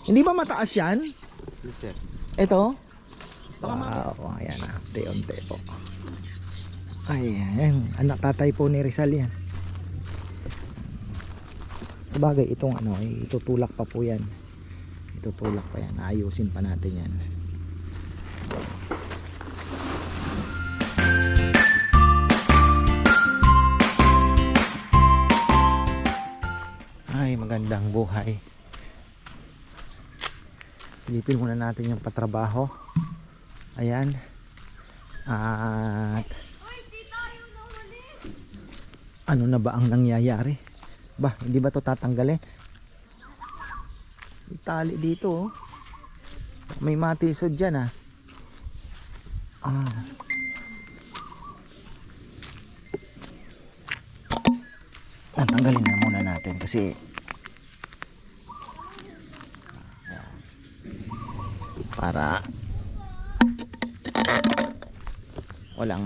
Hindi ba mataas yan? Yes, sir. Ito? Wow, ayan na. Unti-unti po. Ayan, anak tatay po ni Rizal yan. Sabagay itong ano, itutulak pa po yan. Itutulak pa yan. Ayusin pa natin yan. Ay, magandang buhay. Silipin muna natin yung patrabaho. Ayan. At ano na ba ang nangyayari? Ba, hindi ba to tatanggalin? May tali dito, oh. May matisod dyan, ah. Tanggalin na muna natin kasi para walang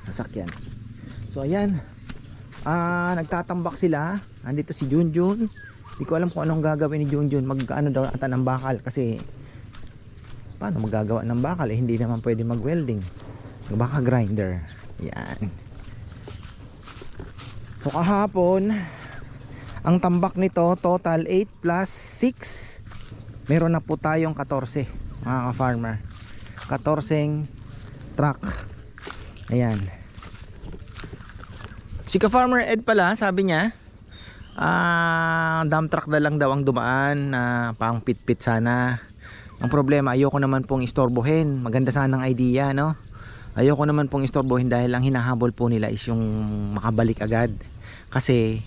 sasakyan. So ayan, nagtatambak sila. Andito si Junjun. Hindi ko alam kung anong gagawin ni Junjun. Mag-ano daw ata ng bakal kasi paano magagawa ng bakal eh, hindi naman pwede mag-welding. Baka grinder. Yan. So kahapon ang tambak nito total 8 plus 6. Meron na po tayong 14 mga ka-farmer. 14 truck. Ayan. Si ka-farmer Ed pala sabi niya dump truck na lang daw ang dumaan, pang pit-pit sana. Ang problema, ayoko naman pong istorbohin. Maganda sanang idea, no? Ayoko naman pong istorbohin dahil ang hinahabol po nila is yung makabalik agad. Kasi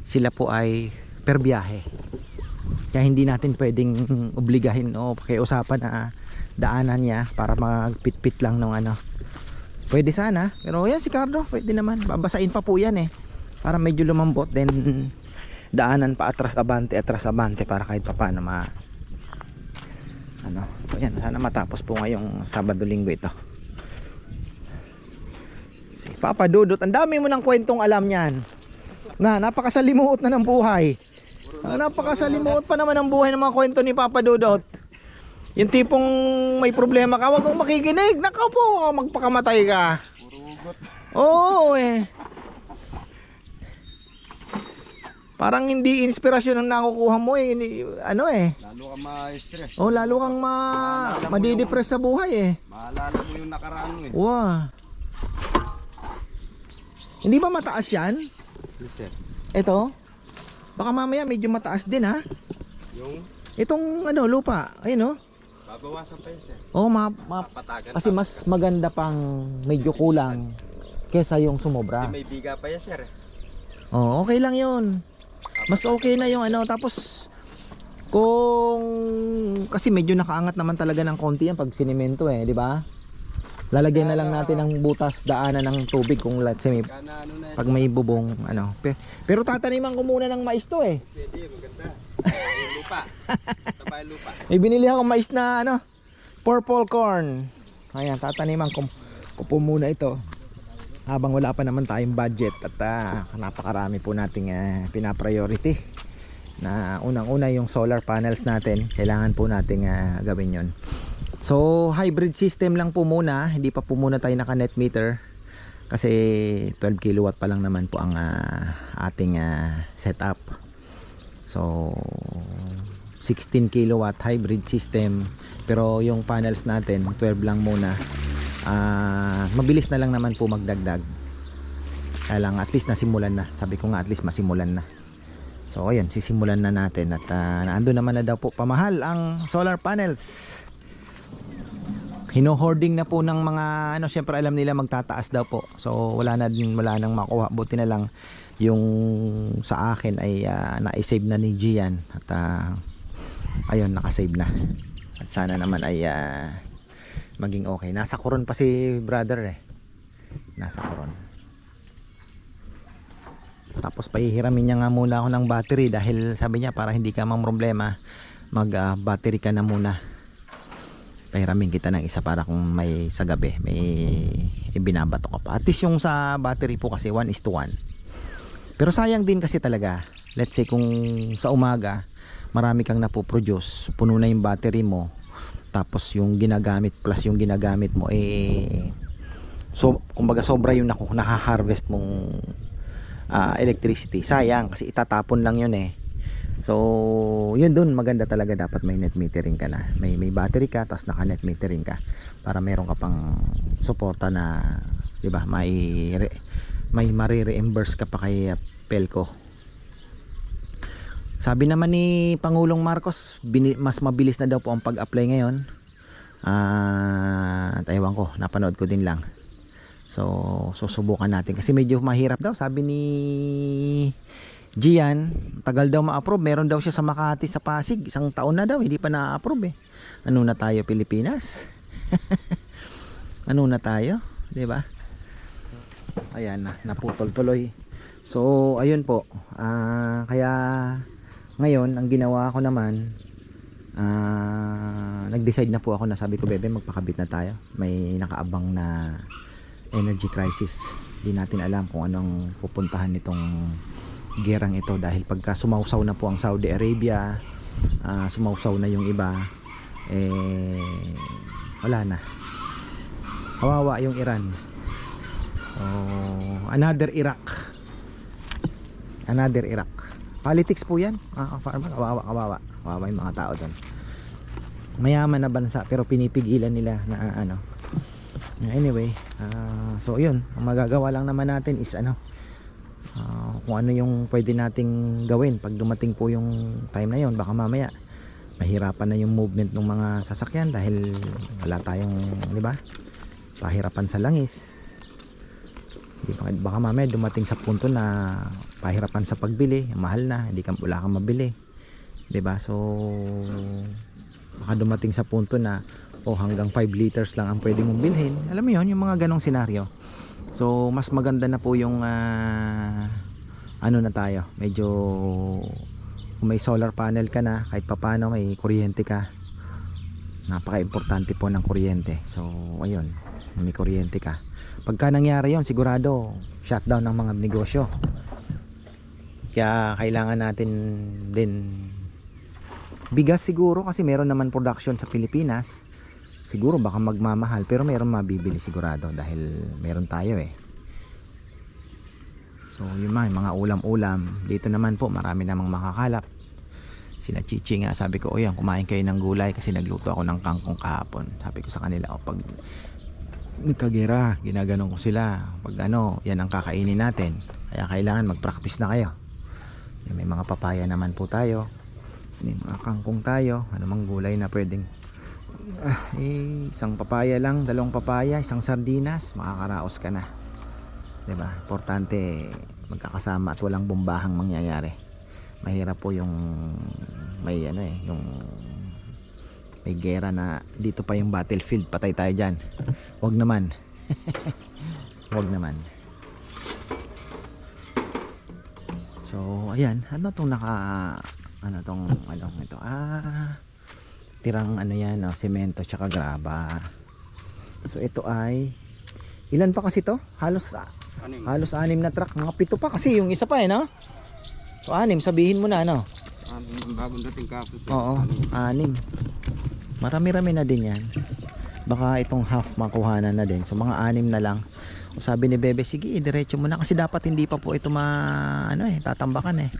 sila po ay per biyahe. Kaya hindi natin pwedeng obligahin o pakiusapan na daanan niya para magpit-pit lang ng ano. Pwede sana, pero yan si Cardo, pwede naman. Babasain pa po yan eh. Para medyo lumambot, then daanan pa atras abante para kahit pa paano so yan, sana matapos po ngayong Sabado Linggo ito. Si Papa Dudut, ang dami mo ng kwentong alam niyan. Napakasalimuot na ng buhay. Napakasalimuot pa naman ng buhay ng mga kwento ni Papa Dudut. Yung tipong may problema ka, wag mong makikinig. Nakaw po, magpakamatay ka. Oo eh. Parang hindi inspirasyon ang nakukuha mo eh. Lalo kang ma-stress. Oh, lalo kang madidepress sa buhay eh. Maalala mo yung nakaraan mo eh. Wow. Hindi ba mataas yan? Yes, sir. Ito? Baka mamaya medyo mataas din ha. Yung Itong lupa, ayun oh. babawasan pa yun, sir. Oh, Patagan kasi pa. mas maganda pang medyo kulang kesa yung sumobra. Kasi may biga pa yan, sir. Oh, okay lang yun. Mas okay na yung tapos kung kasi medyo nakaangat naman talaga ng konti yan pag sinemento eh, di ba? Lalagyan na lang natin ng butas daanan ng tubig kung let's say pag may bubong Pero tataniman ko muna ng mais to eh. Pwede, maganda. Yung lupa. Taba yung lupa. May binili akong mais na purple corn. Ayan, tataniman ko po muna ito. Habang wala pa naman tayong budget at napakarami po nating pinapriority. Na unang-una yung solar panels natin, kailangan po nating gawin yon. So hybrid system lang po muna, hindi pa po muna tayo naka net meter kasi 12 kilowatt pa lang naman po ang ating setup. So 16 kilowatt hybrid system, pero yung panels natin 12 lang muna. Mabilis na lang naman po magdagdag. Kaya lang at least nasimulan na. Sabi ko nga at least masimulan na. So ayun, sisimulan na natin at naandun naman na daw po pamahal ang solar panels. Hino-hoarding na po ng mga syempre alam nila magtataas daw po. So wala nang makuha. Buti na lang yung sa akin ay na-save na ni Gian at ayun, nakasave na. At sana naman ay maging okay. Nasa Coron pa si brother eh. Nasa Coron. Tapos pahihiramin niya nga muna ako ng battery dahil sabi niya para hindi ka mang problema mag battery ka na muna. Pahiramin kita ng isa para kung may sa gabi may ibinabato ka pa. At least yung sa battery po kasi 1:1. Pero sayang din kasi talaga. Let's say kung sa umaga marami kang napoproduce, puno na yung battery mo, tapos yung ginagamit plus yung ginagamit mo so kumbaga sobra yung nakaharvest mong electricity, sayang kasi itatapon lang yun eh. So yun, dun maganda talaga, dapat may net metering ka na, may battery ka tapos naka net metering ka para meron ka pang suporta na, di ba, may mare-reimburse ka pa kay Pelco. Sabi naman ni Pangulong Marcos, mas mabilis na daw po ang pag-apply ngayon. Ewan ko, napanood ko din lang. So susubukan natin kasi medyo mahirap daw, sabi ni Gian, tagal daw ma-approve. Meron daw siya sa Makati, sa Pasig, 1 taon na daw hindi pa na-approve eh. Ano na tayo, Pilipinas? Ano na tayo, 'di ba? So, ayan na, naputol tuloy. So ayun po, kaya ngayon ang ginawa ko naman, nag-decide na po ako na, sabi ko, bebe, magpakabit na tayo. May nakaabang na energy crisis, di natin alam kung anong pupuntahan nitong gerang ito, dahil pagka sumausaw na po ang Saudi Arabia, sumausaw na yung iba, wala na, kawawa yung Iran. Another Iraq. Politics po yan, kawawa yung mga tao doon. Mayaman na bansa pero pinipigilan nila na anyway, so yun, ang magagawa lang naman natin is kung ano yung pwede nating gawin pag dumating po yung time na yun. Baka mamaya mahirapan na yung movement ng mga sasakyan dahil wala tayong, di ba, pahirapan sa langis. Baka mamaya dumating sa punto na pahirapan sa pagbili, mahal na, wala kang mabili, di ba? So baka dumating sa punto na hanggang 5 liters lang ang pwede mong bilhin. Alam mo yun, yung mga ganong senaryo. So mas maganda na po yung na tayo, medyo kung may solar panel ka na, kahit papano may kuryente ka. Napaka importante po ng kuryente. So ayun, may kuryente ka. Pagka nangyari yon, sigurado shutdown ng mga negosyo. Kaya kailangan natin din bigas siguro, kasi meron naman production sa Pilipinas. Siguro baka magmamahal pero meron mabibili sigurado dahil meron tayo eh. So yun, mga ulam-ulam dito naman po, marami namang makakalap. Sila Chichi nga, sabi ko, yan, kumain kayo ng gulay kasi nagluto ako ng kangkong kahapon. Sabi ko sa kanila, pag nagkagera, ginaganon ko sila, pag yan ang kakainin natin, kaya kailangan mag-practice na kayo. May mga papaya naman po tayo, may mga kangkong tayo, anumang gulay na pwedeng isang papaya lang, 2 papaya, isang sardinas, makakaraos ka na, diba? Importante magkakasama at walang bumbahang mangyayari. Mahirap po yung may yung may gera na dito pa yung battlefield, patay tayo dyan. Wag naman. Wag naman. So ayan, tong ito, tirang yan, semento tsaka graba. So ito ay, ilan pa kasi to? Halos 6 na truck, mga 7 pa kasi yung isa pa no? So 6, sabihin mo na bagong dating kapos. Oo, 6. Marami-rami na din yan. Baka itong half makuhanan na din. So mga 6 na lang. O sabi ni Bebe, sige, diretso mo na kasi dapat hindi pa po ito tatambakan eh.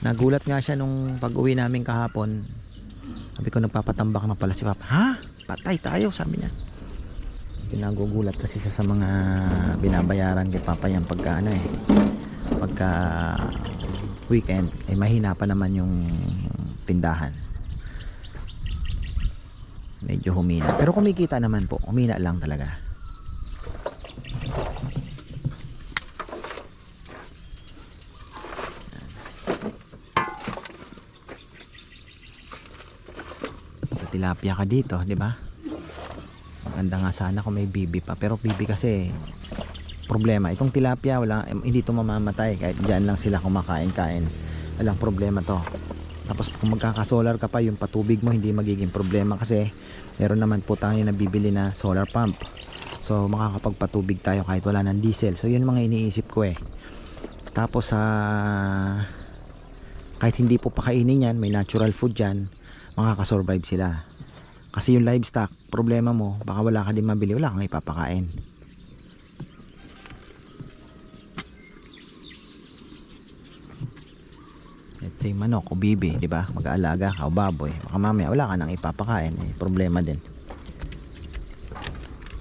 Nagulat nga siya nung pag-uwi namin kahapon. Sabi ko, nagpapatambak na pala si Papa. Ha? Patay tayo, sabi niya. Pinagugulat kasi sa mga binabayaran kay Papa yan pagka pagka weekend, mahina pa naman yung tindahan. Medyo humina, pero kumikita naman po, humina lang talaga. Tilapia ka dito, di ba? Maganda nga sana kung may bibi pa, pero bibi kasi problema. Itong tilapia, hindi to mamamatay kahit diyan lang sila kumakain-kain. Walang problema to. Tapos kung magkakasolar ka pa, yung patubig mo hindi magiging problema kasi meron naman po tayo nabibili na solar pump. So makakapagpatubig tayo kahit wala ng diesel. So yun mga iniisip ko eh. Tapos kahit hindi po pakainin yan, may natural food yan, makakasurvive sila. Kasi yung livestock, problema mo, baka wala ka din mabili, wala kang ipapakain. Let's say manok o bibi, di ba? Mag-aalaga ka o baboy, baka mamaya wala ka nang ipapakain, problema din.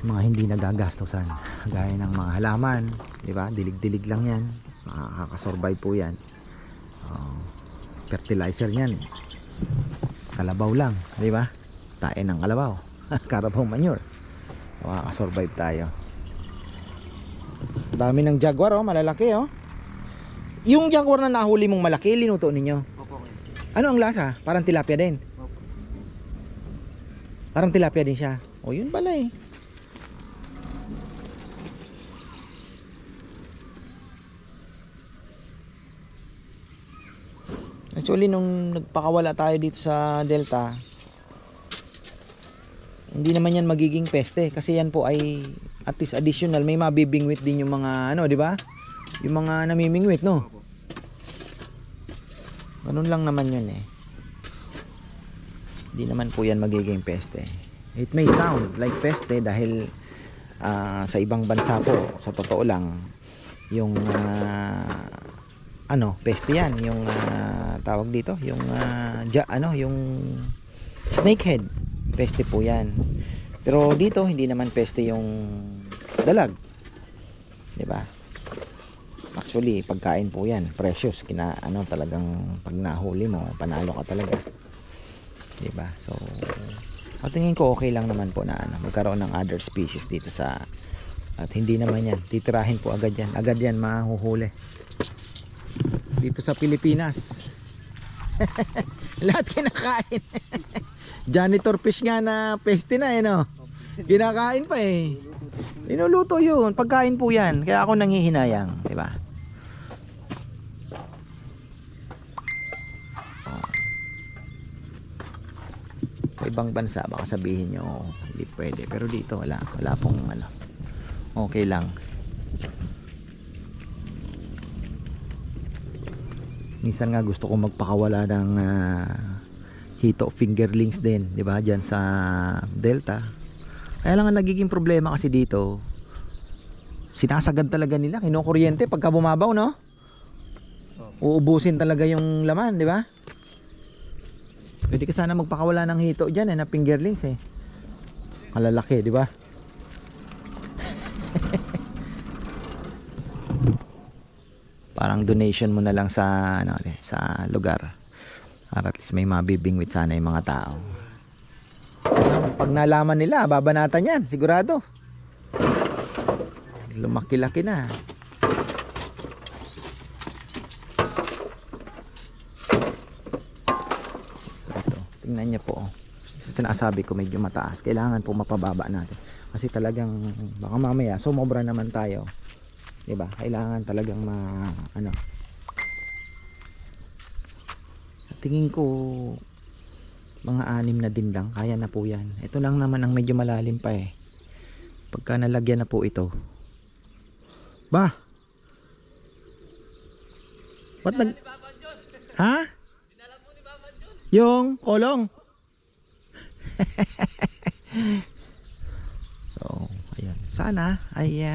Mga hindi nagagastosan, gaya ng mga halaman, di ba? Dilig-dilig lang yan, makakasurvive po yan. Fertilizer yan, kalabaw lang, di ba? Tae ng kalabaw, Carabao manure, makakasurvive tayo. Dami ng jaguar, malalaki. Yung jaguar na nahuli mong malaki, linuto ninyo? Opo. Ano ang lasa? Parang tilapia din? Opo. Parang tilapia din siya. Yun pala eh. Actually, nung nagpakawala tayo dito sa Delta, hindi naman yan magiging peste kasi yan po ay at least additional, may mabibingwit din yung mga ano, di ba? Yung mga namimingwit, no? Ganun lang naman yun eh. Hindi naman po yan magiging peste. It may sound like peste dahil sa ibang bansa po, sa totoo lang, yung peste yan, yung tawag dito, yung yung snakehead, peste po yan. Pero dito hindi naman peste yung dalag, di ba? Actually pagkain po yan, precious, talagang pag nahuli mo panalo ka talaga, di ba? So tingin ko okay lang naman po na magkaroon ng other species dito at hindi naman yan titirahin po agad yan mahuhuli dito sa Pilipinas. Lahat kinakain. Janitor fish nga na peste na no? Kinakain pa eh. Inuluto yun, pagkain po yan. Kaya ako nanghihinayang, di ba? Sa ibang bansa baka sabihin nyo hindi pwede, pero dito wala pong okay lang. Minsan nga gusto ko magpakawala ng hito fingerlings din, di ba? Diyan sa Delta. Kaya lang ang nagiging problema kasi dito, sinasagad talaga nila, kinukuryente pagka bumabaw, no? Uubusin talaga yung laman, di ba? Pwede ka sana magpakawala ng hito diyan na fingerlings eh. Malalaki, di ba? Parang donation mo na lang sa sa lugar. Para at least may mabibingwit sana yung mga tao. Pag nalaman nila, babanatan yan, sigurado. Lumaki-laki na. So ito, tingnan niyo po. Sinasabi ko medyo mataas. Kailangan po mapababa natin. Kasi talagang baka mamaya sumobra naman tayo. Diba? Kailangan talagang tingin ko mga 6 na din lang, kaya na po yan. Ito lang naman ang medyo malalim pa eh. Pagka nalagyan na po ito, ba? Ha? Yung kolong. So ayun, sana ay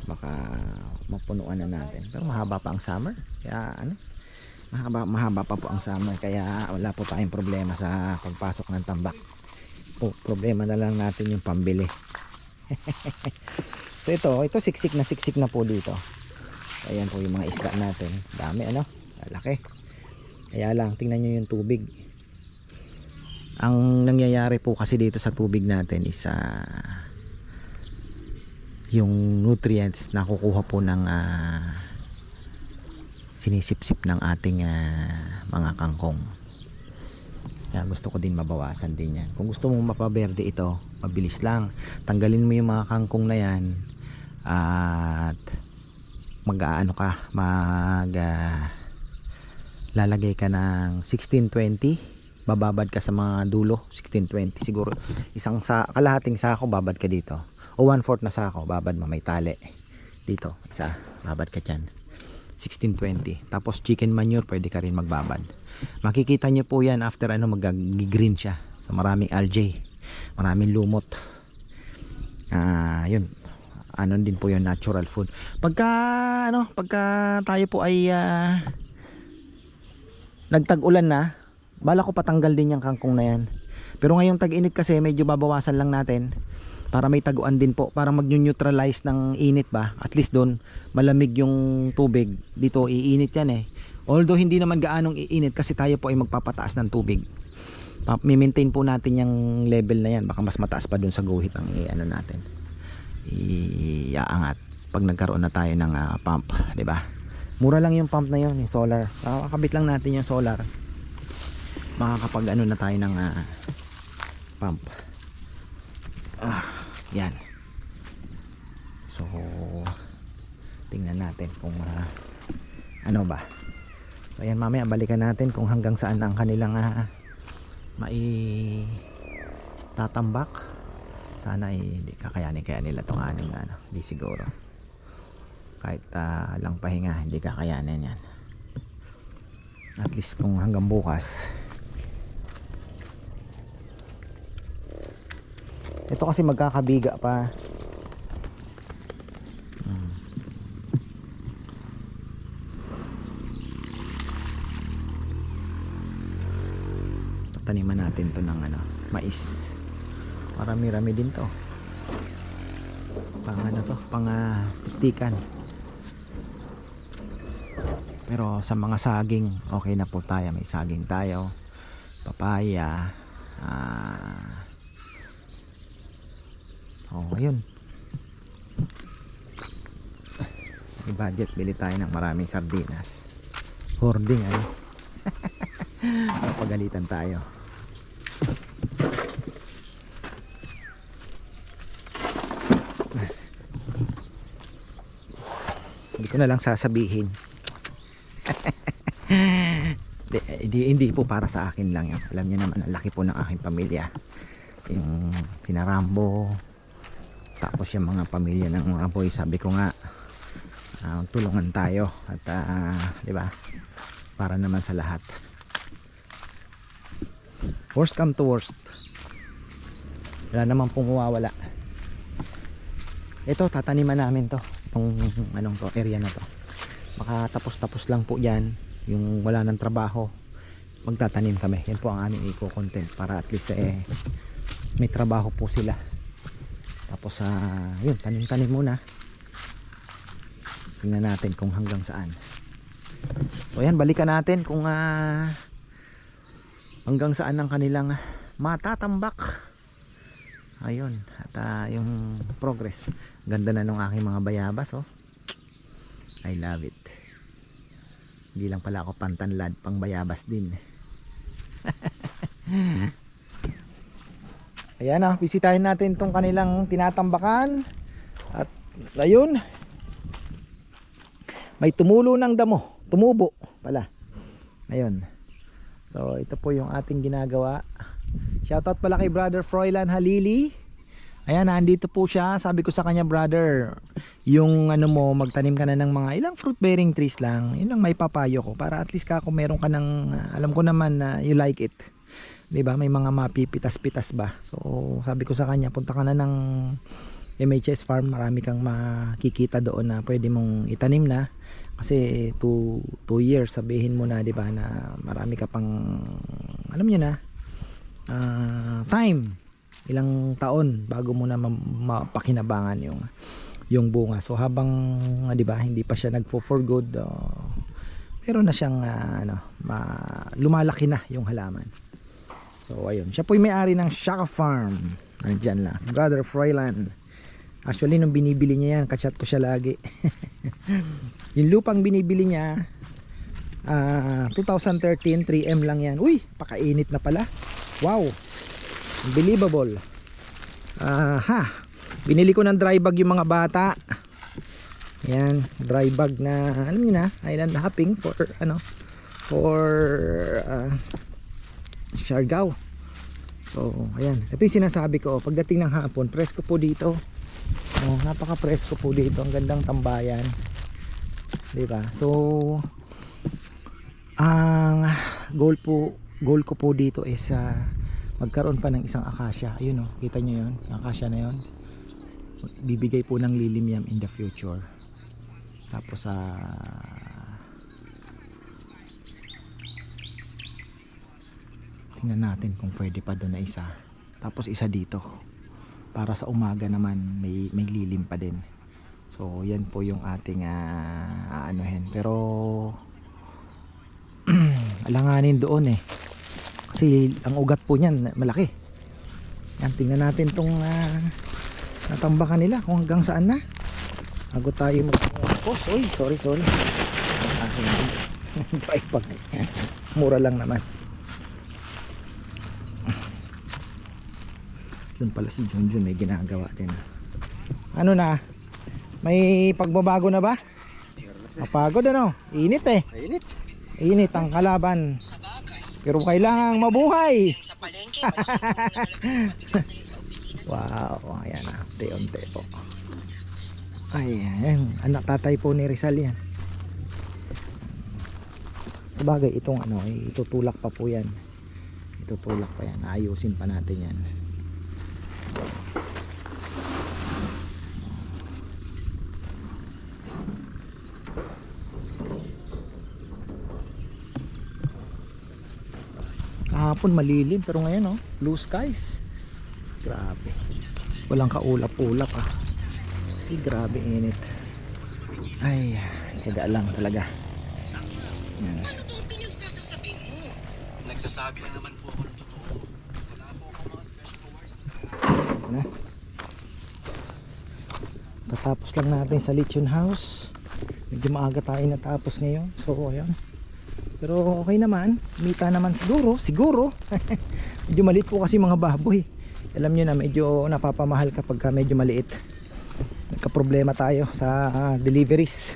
baka mapunuan na natin. Pero mahaba pa ang summer. Kaya mahaba pa po ang summer. Kaya wala po tayong problema sa pagpasok ng tambak. Problema na lang natin yung pambili. So ito siksik na po dito. Ayan po yung mga isda natin. Dami lalaki. Kaya lang tingnan nyo yung tubig. Ang nangyayari po kasi dito sa tubig natin is yung nutrients na kukuha po ng sinisip-sip ng ating mga kangkong. Kaya gusto ko din mabawasan din yan. Kung gusto mong mapaberde ito, mabilis lang. Tanggalin mo yung mga kangkong na yan at lalagay ka ng 1620, bababad ka sa mga dulo. 1620 siguro kalahating sako babad ka dito, o 1/4 na sako babad mo, may tali. Dito, isa. Babad ka dyan. 1620. Tapos chicken manure, pwede ka rin magbabad. Makikita nyo po yan after mag-green siya. So, maraming algae. Maraming lumot. Yun. Ano din po yung natural food. Pagka tayo po ay nagtag-ulan na, bala ko patanggal din yung kangkong na yan. Pero ngayong tag-init kasi medyo babawasan lang natin para may taguan din po, para mag-neutralize ng init ba. At least doon malamig yung tubig. Dito iinit yan eh. Although hindi naman gaanong iinit kasi tayo po ay magpapataas ng tubig. Mi-maintain po natin yung level na yan. Baka mas mataas pa doon sa guhit ang natin. Iaangat pag nagkaroon na tayo ng pump, 'di ba? Mura lang yung pump na yun, yung solar. Kakabit lang natin yung solar. Makakapag na tayo ng pump. Yan. So tingnan natin kung ano ba. So ayan, mamaya balikan natin kung hanggang saan ang kanilang tatambak. Sana hindi kakayanin kaya nila tong anim na hindi siguro. Kahit lang pahinga, hindi kakayanin yan. At least kung hanggang bukas. Ito kasi magkakabiga pa. Taniman natin to ng mais. Marami-rami din to. Pang tiktikan. Pero sa mga saging, okay na po tayo. May saging tayo. Papaya. Ayun. May budget, bili tayo ng maraming sardinas. Hoarding Pagalitan tayo. Hindi ko na lang sasabihin. hindi po para sa akin lang yun. Alam niyo naman, ang laki po ng aking pamilya. Yung kinarambo, tapos yung mga pamilya ng mga boy. Sabi ko nga, tulungan tayo at di ba, para naman sa lahat. Worst come to worst, wala naman pong mawawala. Ito, tataniman namin to, itong area na to. Makatapos-tapos lang po yan, yung wala ng trabaho, magtatanim kami. Yan po ang aming eco-content, para at least may trabaho po sila. Tapos yun, tanim-tanim muna. Tingnan natin kung hanggang saan. So yan, balikan natin kung hanggang saan ang kanilang matatambak. Ayun, at yung progress. Ganda na nung aking mga bayabas, oh. I love it. Hindi lang pala ako pantanlad, pang bayabas din. Ayan, bisitahin natin tong kanilang tinatambakan. At ayun, may tumulo ng damo, tumubo pala. Ayun. So ito po yung ating ginagawa. Shoutout pala kay Brother Froilan Halili. Ayan, nandito po siya. Sabi ko sa kanya, brother, yung magtanim ka na ng mga ilang fruit bearing trees lang. Yun lang may papayo ko, para at least kung meron ka ng alam ko naman na you like it. 'Di ba? May mga mapipitas-pitas ba. So sabi ko sa kanya, punta ka na ng MHS Farm, marami kang makikita doon na pwede mong itanim na. Kasi 2 years sabihin mo na, 'di ba, na marami ka pang alam niyo na time, ilang taon bago mo na mapakinabangan yung bunga. So habang 'di ba hindi pa siya for good, pero na siyang lumalaki na yung halaman. So ayun, siya po yung may-ari ng Shaka Farm. Nandyan lang si Brother Froilan. Actually nung binibili niya yan, kachat ko siya lagi. Yung lupang binibili niya 2013, 3M lang yan. Uy, pakainit na pala. Wow, unbelievable. Binili ko ng dry bag yung mga bata. Yan, dry bag na alam niyo na, island hopping for Siargao. So ayan, ito yung sinasabi ko, pagdating ng hapon presko po dito. Oh, napaka-presko po dito, ang gandang tambayan. 'Di ba? So ang goal ko po dito is magkaroon pa ng isang akasya. Ayun oh, kita niyo 'yon, akasya na 'yon. Bibigay po ng lilim yan in the future. Tapos tingnan natin kung pwede pa doon na isa. Tapos isa dito. Para sa umaga naman may lilim pa din. So yan po yung ating aanuhin. Pero alanganin doon eh. Kasi ang ugat po niyan malaki. Yan, tingnan natin tong natambakan nila kung hanggang saan na. Bago tayo mag-post. Uy, sorry. Drive bag. Mura lang naman. Doon pala si Junjun, may ginagawa din. Ano na? May pagbabago na ba? Mapagod ano? Init eh. Init ang kalaban. Pero kailangang mabuhay. Wow, ayan na. Unti-unti po. Ayan, anak tatay po ni Rizal yan. Sabagay itong itutulak pa po yan. Itutulak pa yan. Ayusin pa natin yan. Kahapon malilim pero ngayon blue skies. Grabe. Walang kaulap-ulap grabe init. Ay, tiyaga lang talaga. Yan. Ano to ang pinagsasasabi mo? Nagsasabi lang naman po ako ng totoo. Wala po ako mga special awards na. Tatapos lang natin sa Lechon House. Medyo maaga tayo natapos ngayon. So ayan. Pero okay naman. Mita naman siguro. Medyo maliit po kasi mga baboy. Alam nyo na medyo napapamahal kapag medyo maliit. Nagka-problema tayo sa deliveries.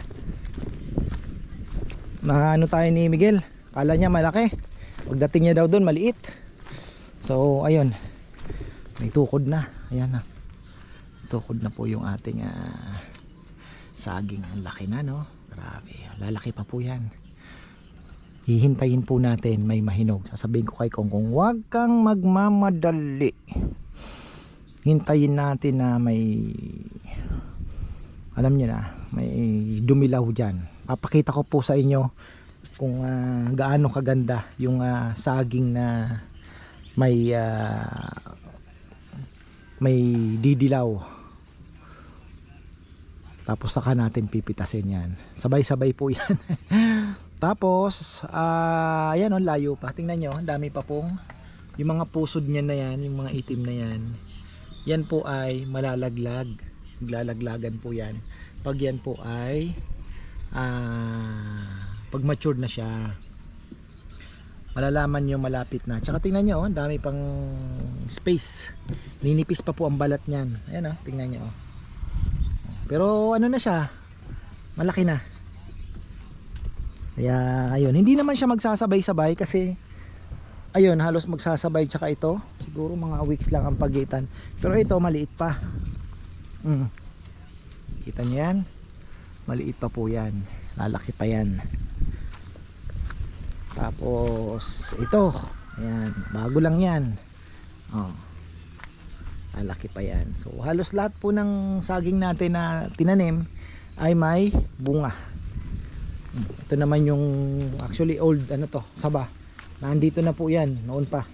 Ano tayo ni Miguel, kala niya malaki, pagdating niya daw doon maliit. So ayun, may tukod na. Ayan na, tukod na po yung ating saging. Ang laki na no, grabe, lalaki pa po yan. Hihintayin po natin may mahinog. Sasabihin ko kay kung huwag kang magmamadali, hintayin natin na may, alam niyo na, may dumilaw dyan. Papakita ko po sa inyo kung gaano kaganda yung saging na may didilaw. Tapos saka natin pipitasin yan. Sabay-sabay po yan. Tapos ayan layo pa. Tingnan nyo, dami pa pong yung mga pusod niyan na yan, yung mga itim na yan. Yan po ay malalaglag. Maglalaglagan po yan. Pag yan po ay pag matured na siya, malalaman nyo malapit na. Tsaka tingnan nyo, dami pang space. Ninipis pa po ang balat nyan. Ayan tingnan nyo. Pero ano na siya, malaki na. Kaya ayun, hindi naman siya magsasabay-sabay kasi ayun, halos magsasabay. Tsaka ito, siguro mga weeks lang ang pagitan. Pero ito, maliit pa. Kita nyo yan? Maliit pa po yan, lalaki pa yan. Tapos ito, ayan, bago lang yan. Lalaki pa yan. So halos lahat po ng saging natin na tinanim ay may bunga. Ito naman yung actually old saba. Nandito na po yan noon pa.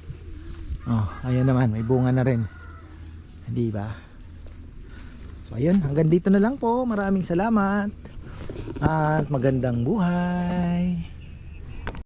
Ayan naman, may bunga na rin. Di ba? So ayun, hanggang dito na lang po. Maraming salamat at magandang buhay.